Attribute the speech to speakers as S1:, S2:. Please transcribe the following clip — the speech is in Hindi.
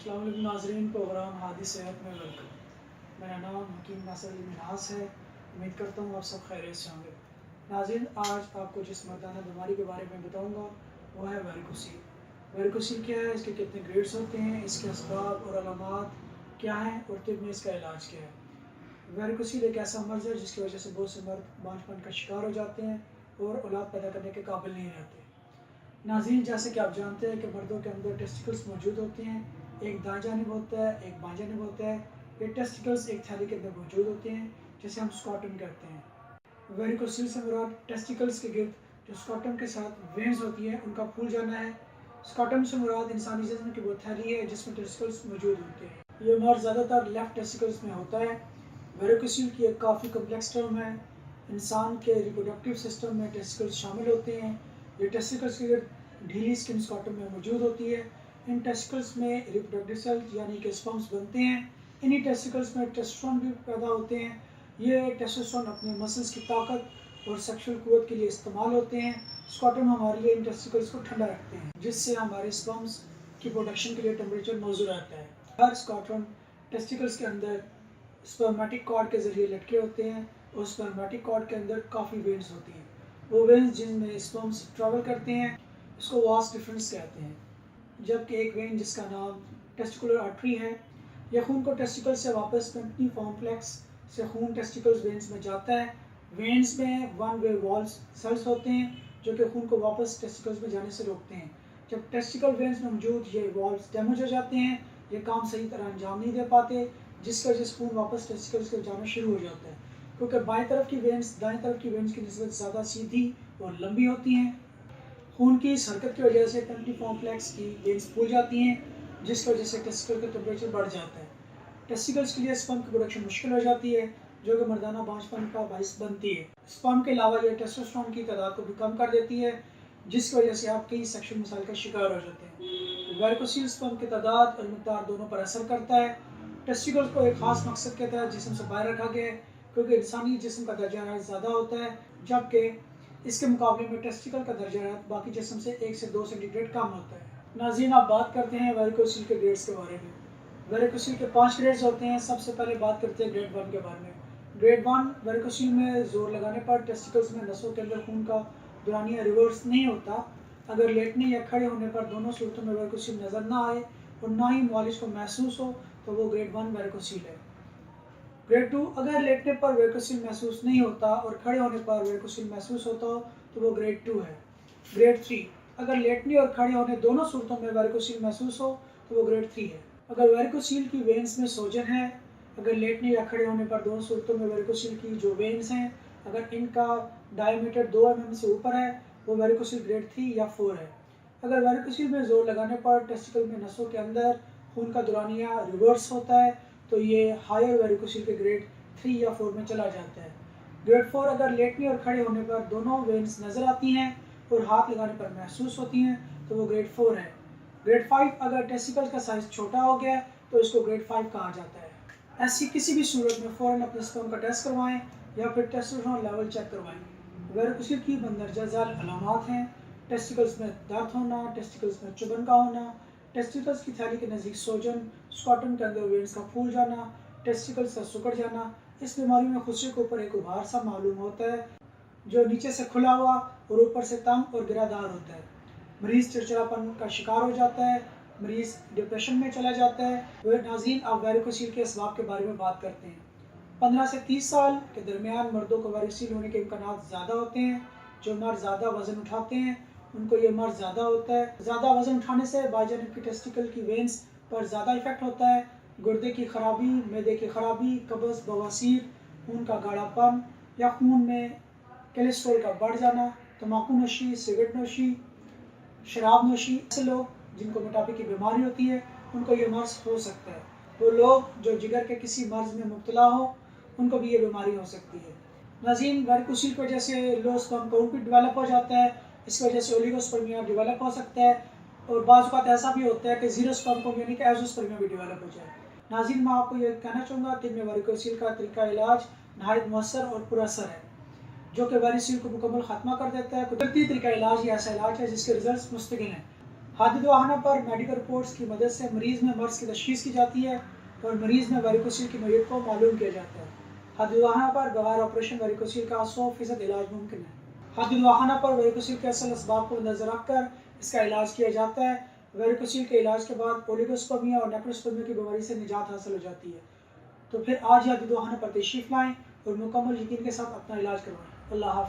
S1: अस्सलाम वालेकुम नाज़रीन, प्रोग्राम हादी सेहत में वेलकम। मेरा नाम हकीम नासिर अली मिन्हास है। उम्मीद करता हूँ आप सब खैरियत से होंगे। नाज़रीन, आज आपको जिस मर्दाना बीमारी के बारे में बताऊँगा वो है वेरिकोसील। वेरिकोसील क्या है, इसके कितने ग्रेड्स होते हैं, इसके असबाब और अलामात क्या हैं और तिब में इसका इलाज क्या है। वेरिकोसील एक ऐसा मर्ज़ है जिसकी वजह से बहुत से मर्द बांझपन का शिकार हो जाते हैं और औलाद पैदा करने के काबिल नहीं रहते। नाज़रीन, जैसे कि आप जानते हैं कि मर्दों के अंदर टेस्टिकल्स मौजूद होते हैं, एक दाएं जानिब होता है, एक बाएं जानिब होता है। ये टेस्टिकल्स एक थैली के अंदर मौजूद होते हैं जिसे हम स्कॉटम कहते हैं। वेरिकोसील से मुराद टेस्टिकल्स के गिर्द जो स्कॉटम के साथ वेन्स होती है उनका फूल जाना है। स्कॉटम से मुराद इंसानी जिस्म की वो थैली है जिसमें टेस्टिकल्स मौजूद होते हैं। ये मर्ज ज़्यादातर लेफ्ट टेस्टिकल्स में होता है। वेरिकोसील की एक काफ़ी कम्प्लेक्स टर्म है। इंसान के रिप्रोडक्टिव सिस्टम में टेस्टिकल्स शामिल होते हैं। ये टेस्टिकल्स की ढीली स्किन स्कॉटम में मौजूद होती है। इन टेस्टिकल्स में रिप्रोडक्टिव सेल्स यानी कि स्पर्म्स बनते हैं। इन्हीं टेस्टिकल्स में टेस्टोस्टेरोन भी पैदा होते हैं। ये टेस्टोस्टेरोन अपने मसल्स की ताकत और सेक्सुअल कुव्वत के लिए इस्तेमाल होते हैं। स्कॉटम हमारे लिए इन टेस्टिकल्स को ठंडा रखते हैं जिससे हमारे स्पर्म्स की प्रोडक्शन के लिए टेम्परेचर मौजूद रहता है। हर स्कॉटम टेस्टिकल्स के अंदर स्पर्मेटिक कॉर्ड के जरिए लटके होते हैं और स्पर्मेटिक कॉर्ड के अंदर काफ़ी वेन्स होती हैं। वो वेन्स जिनमें स्पर्म्स ट्रैवल करते हैं इसको वास डिफरेंस कहते हैं। जबकि एक वेन जिसका नाम टेस्टिकुलर आर्टरी है, यह खून को टेस्टिकल से वापस पेम्पनी कॉम्प्लेक्स से खून टेस्टिकल्स वेन्स में जाता है। वेन्स में वन वे वॉल्स सेल्स होते हैं जो कि खून को वापस टेस्टिकल्स में जाने से रोकते हैं। जब टेस्टिकल वेन्स में मौजूद ये वॉल्स डैमेज हो जाते हैं, ये काम सही तरह अंजाम नहीं दे पाते, जिसकी वजह से खून वापस टेस्टिकल्स के जाना शुरू हो जाता है। क्योंकि बाएं तरफ की वेन्स दाएं तरफ की वेन्स की निस्बत ज़्यादा सीधी और लंबी होती हैं। खून की इस हरकत की वजह से पेम्पनी कॉम्प्लेक्स की वेन्स फूल जाती हैं जिसकी वजह से टेस्टिकल का टेम्परेचर बढ़ जाता है। टेस्टिकल्स के लिए स्पर्म की प्रोडक्शन मुश्किल हो जाती है जो कि मर्दाना बांझपन का बाइस बनती है। स्पर्म के अलावा यह टेस्टोस्टेरोन की तादाद को भी कम कर देती है जिसकी वजह से आप कई सेक्सुअल मसाइल का शिकार हो जाते हैं। वेरिकोसील स्पर्म की तादाद और मिकदार दोनों पर असर करता है। टेस्टिकल्स को एक खास मकसद के तहत जिस्म से बाहर रखा गया है क्योंकि इंसानी जिस्म का दर्जा हरारत ज़्यादा होता है, जबकि इसके मुकाबले में टेस्टिकल का दर्जा हरारत बाकी जिस्म से 1 से 2 सेंटीग्रेड कम होता है। नाज़रीन, आप बात करते हैं वेरिकोसील के ग्रेड्स के बारे में। वेरिकोसील के 5 ग्रेड्स होते हैं। सबसे पहले बात करते हैं ग्रेड 1 के बारे में। ग्रेड 1 वेरिकोसील में जोर लगाने पर टेस्टिकल्स में नसों के अंदर खून का दौरानिया रिवर्स नहीं होता। अगर लेटने या खड़े होने पर दोनों सूरतों में वेरिकोसील नज़र ना आए और ना ही मालिश को महसूस हो तो वो ग्रेड 1 वेरिकोसील है। ग्रेड 2 अगर लेटने पर वेरिकोसील महसूस नहीं होता और खड़े होने पर वेरिकोसील महसूस होता हो तो वो ग्रेड 2 है। ग्रेड 3 अगर लेटने और खड़े होने दोनों सूरतों में वेरिकोसील महसूस हो तो वो ग्रेड 3 है। अगर वेरिकोसील की वेन्स में सोजन है, अगर लेटने या खड़े होने पर दोनों सूरतों में वेरिकोसील की जो वेन्स हैं अगर इनका डायमीटर 2 mm से ऊपर है वो वेरिकोसील ग्रेड 3 या 4 है। अगर वेरिकोसील में जोर लगाने पर टेस्टिकल में नसों के अंदर खून का दौरानिया रिवर्स होता है तो ये हायर वेरिकोसील के ग्रेड 3 या 4 में चला जाता है। ग्रेड 4 अगर लेटने और खड़े होने पर दोनों वेन्स नज़र आती हैं और हाथ लगाने पर महसूस होती हैं तो वो ग्रेड 4 है। ग्रेड 5 अगर टेस्टिकल का साइज़ छोटा हो गया तो इसको ग्रेड 5 कहा जाता है। ऐसी किसी भी सूरत में फ़ौरन अपने स्पर्म का टेस्ट करवाएं या फिर टेस्टोस्टेरोन लेवल चेक करवाएं। वेरिकोसील की मंदरजा झैल अलामात हैं टेस्टिकल्स में दर्द होना, टेस्टिकल्स में चुभन का होना, टेस्टिकल्स की थैली के नज़दीक सोजन, स्कॉटम के अंदर वेन्स का फूल जाना, टेस्टिकल्स का सिकुड़ जाना। इस बीमारी में खुशी के ऊपर एक उभार सा मालूम होता है जो नीचे से खुला हुआ और ऊपर से तंग और गिरादार होता है। मरीज़ चिड़चिड़ापन का शिकार हो जाता है, मरीज़ डिप्रेशन में चला जाता है। वह नाज़रीन, आप वेरिकोसील के असबाब के बारे में बात करते हैं। 15 से 30 साल के दरमियान मर्दों को वेरिकोसील होने के इम्कानात ज़्यादा होते हैं। जो मर्द ज़्यादा वज़न उठाते हैं उनको ये मर्ज ज़्यादा होता है। ज़्यादा वज़न उठाने से बाईजानिब की टेस्टिकल की वेन्स पर ज़्यादा इफेक्ट होता है। गुर्दे की खराबी, मैदे की खराबी, कब्ज़, बवासीर, खून का गाढ़ापन या खून में कोलेस्ट्रॉल का बढ़ जाना, तम्बाकू नोशी, सिगरेट नोशी, शराब नोशी। ऐसे लोग जिनको मोटापे की बीमारी होती है उनको ये मर्ज हो सकता है। वो लोग जो जिगर के किसी मर्ज में मुब्तला हो उनको भी ये बीमारी हो सकती है। नाज़रीन, वेरिकोसील की वजह से लो स्पर्म काउंट भी डेवलप हो जाता है। इस वजह से ओलिगोस्पर्मिया डेवलप हो सकता है और बाज़ औक़ात ऐसा भी होता है कि ज़ीरो स्पर्म काउंट यानी कि एज़ोस्पर्मिया भी डेवलप हो जाए। नाज़रीन, मैं आपको ये कहना चाहूँगा कि में वेरिकोसील का तरीका इलाज नहायत मौसर और पुरअसर है जो कि वेरिकोसील को मुकम्मल ख़त्मा कर देता है। कुदरती तरीका इलाज ये ऐसा इलाज है जिसके रिजल्ट मुस्तकिल हैं। हादिद वाहना पर मेडिकल रिपोर्ट्स की मदद से मरीज़ में मर्ज़ की तशख़ीस की जाती है और मरीज़ में वेरिकोसील की नोयत को मालूम किया जाता है। हादिद वाहना पर बगैर ऑपरेशन वेरिकोसील का 100% इलाज मुमकिन है। हादिद वाहना पर वेरिकोसील के असल असबाब को नज़र रखकर इसका इलाज किया जाता है। वेरिकोसील के इलाज के बाद ओलिगोस्पर्मिया और नेक्रोस्पर्मिया की बीमारी से निजात हासिल हो जाती है। तो फिर आज हादिद वाहना पर तशरीफ़ लाएँ और मुकम्मल यकीन के साथ अपना इलाज करवाएँ। अल्लाह हाफ़िज़।